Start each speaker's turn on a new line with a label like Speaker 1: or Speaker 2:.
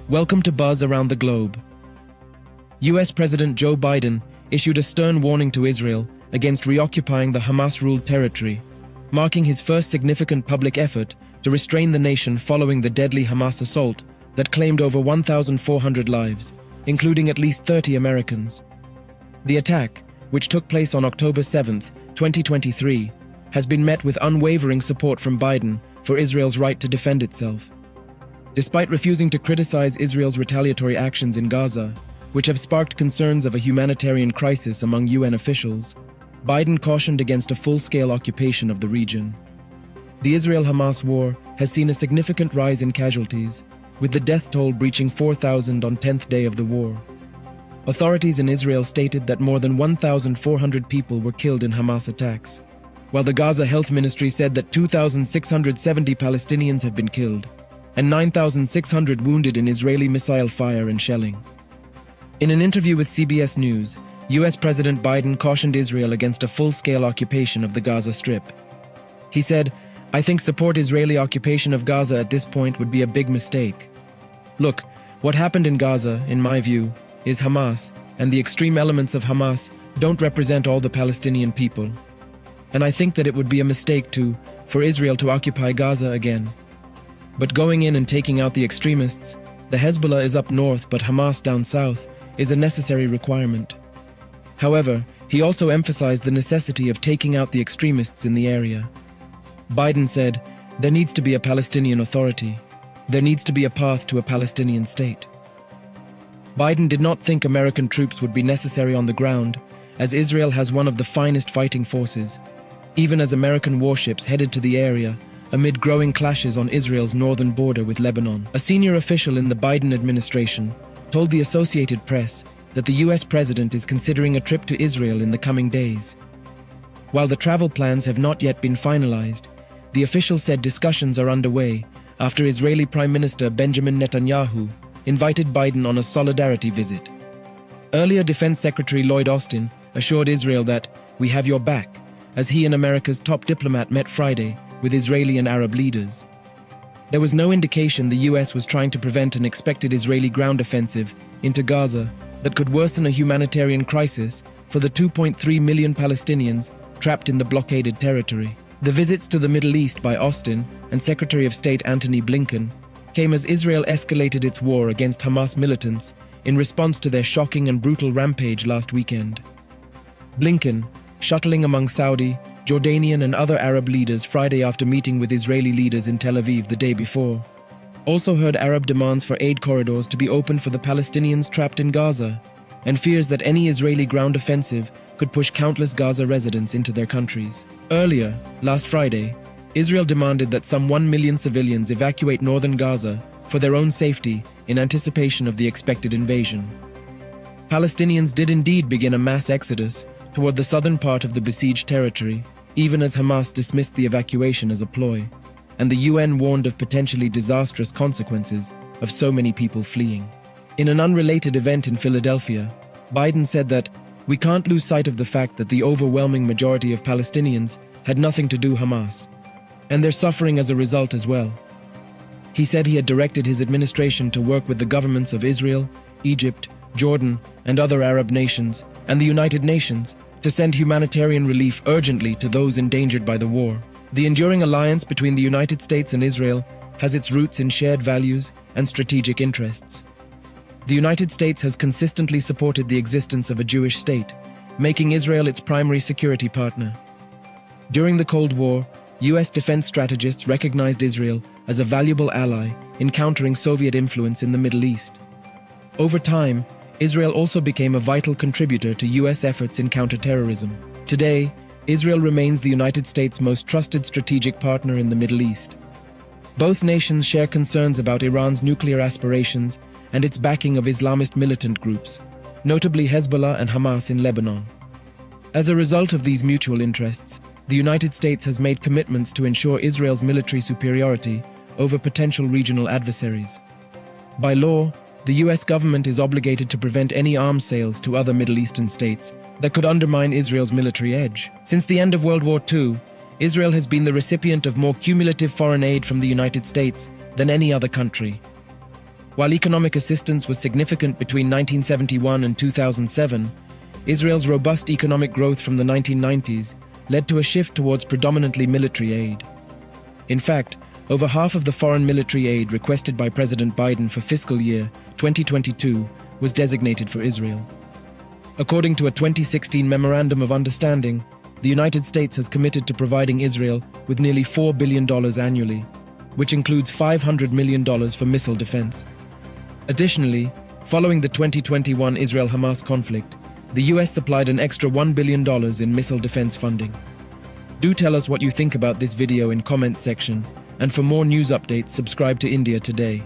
Speaker 1: Welcome to Buzz Around the Globe. US President Joe Biden issued a stern warning to Israel against reoccupying the Hamas-ruled territory, marking his first significant public effort to restrain the nation following the deadly Hamas assault that claimed over 1,400 lives, including at least 30 Americans. The attack, which took place on October 7, 2023, has been met with unwavering support from Biden for Israel's right to defend itself. Despite refusing to criticize Israel's retaliatory actions in Gaza, which have sparked concerns of a humanitarian crisis among UN officials, Biden cautioned against a full-scale occupation of the region. The Israel-Hamas war has seen a significant rise in casualties, with the death toll breaching 4,000 on 10th day of the war. Authorities in Israel stated that more than 1,400 people were killed in Hamas attacks, while the Gaza Health Ministry said that 2,670 Palestinians have been killed and 9,600 wounded in Israeli missile fire and shelling. In an interview with CBS News, US President Biden cautioned Israel against a full-scale occupation of the Gaza Strip. He said, "I think support Israeli occupation of Gaza at this point would be a big mistake. Look, what happened in Gaza, in my view, is Hamas, and the extreme elements of Hamas don't represent all the Palestinian people. And I think that it would be a mistake for Israel to occupy Gaza again. But going in and taking out the extremists, the Hezbollah is up north but Hamas down south, is a necessary requirement." However, he also emphasized the necessity of taking out the extremists in the area. Biden said, "There needs to be a Palestinian Authority. There needs to be a path to a Palestinian state." Biden did not think American troops would be necessary on the ground, as Israel has one of the finest fighting forces, even as American warships headed to the area amid growing clashes on Israel's northern border with Lebanon. A senior official in the Biden administration told the Associated Press that the US president is considering a trip to Israel in the coming days. While the travel plans have not yet been finalized, the official said discussions are underway after Israeli Prime Minister Benjamin Netanyahu invited Biden on a solidarity visit. Earlier Defense Secretary Lloyd Austin assured Israel that "we have your back," as he and America's top diplomat met Friday with Israeli and Arab leaders. There was no indication the US was trying to prevent an expected Israeli ground offensive into Gaza that could worsen a humanitarian crisis for the 2.3 million Palestinians trapped in the blockaded territory. The visits to the Middle East by Austin and Secretary of State Antony Blinken came as Israel escalated its war against Hamas militants in response to their shocking and brutal rampage last weekend. Blinken, shuttling among Saudi, Jordanian and other Arab leaders Friday after meeting with Israeli leaders in Tel Aviv the day before, also heard Arab demands for aid corridors to be opened for the Palestinians trapped in Gaza, and fears that any Israeli ground offensive could push countless Gaza residents into their countries. Earlier, last Friday, Israel demanded that some 1 million civilians evacuate northern Gaza for their own safety in anticipation of the expected invasion. Palestinians did indeed begin a mass exodus toward the southern part of the besieged territory, even as Hamas dismissed the evacuation as a ploy, and the UN warned of potentially disastrous consequences of so many people fleeing. In an unrelated event in Philadelphia, Biden said that "we can't lose sight of the fact that the overwhelming majority of Palestinians had nothing to do Hamas, and they're suffering as a result as well." He said he had directed his administration to work with the governments of Israel, Egypt, Jordan, and other Arab nations, and the United Nations, to send humanitarian relief urgently to those endangered by the war. The enduring alliance between the United States and Israel has its roots in shared values and strategic interests. The United States has consistently supported the existence of a Jewish state, making Israel its primary security partner. During the Cold War, US defense strategists recognized Israel as a valuable ally in countering Soviet influence in the Middle East. Over time, Israel also became a vital contributor to US efforts in counterterrorism. Today, Israel remains the United States' most trusted strategic partner in the Middle East. Both nations share concerns about Iran's nuclear aspirations and its backing of Islamist militant groups, notably Hezbollah and Hamas in Lebanon. As a result of these mutual interests, the United States has made commitments to ensure Israel's military superiority over potential regional adversaries. By law, the US government is obligated to prevent any arms sales to other Middle Eastern states that could undermine Israel's military edge. Since the end of World War II, Israel has been the recipient of more cumulative foreign aid from the United States than any other country. While economic assistance was significant between 1971 and 2007, Israel's robust economic growth from the 1990s led to a shift towards predominantly military aid. In fact, over half of the foreign military aid requested by President Biden for fiscal year 2022 was designated for Israel. According to a 2016 Memorandum of Understanding, the United States has committed to providing Israel with nearly $4 billion annually, which includes $500 million for missile defense. Additionally, following the 2021 Israel-Hamas conflict, the US supplied an extra $1 billion in missile defense funding. Do tell us what you think about this video in comments section, and for more news updates, subscribe to India Today.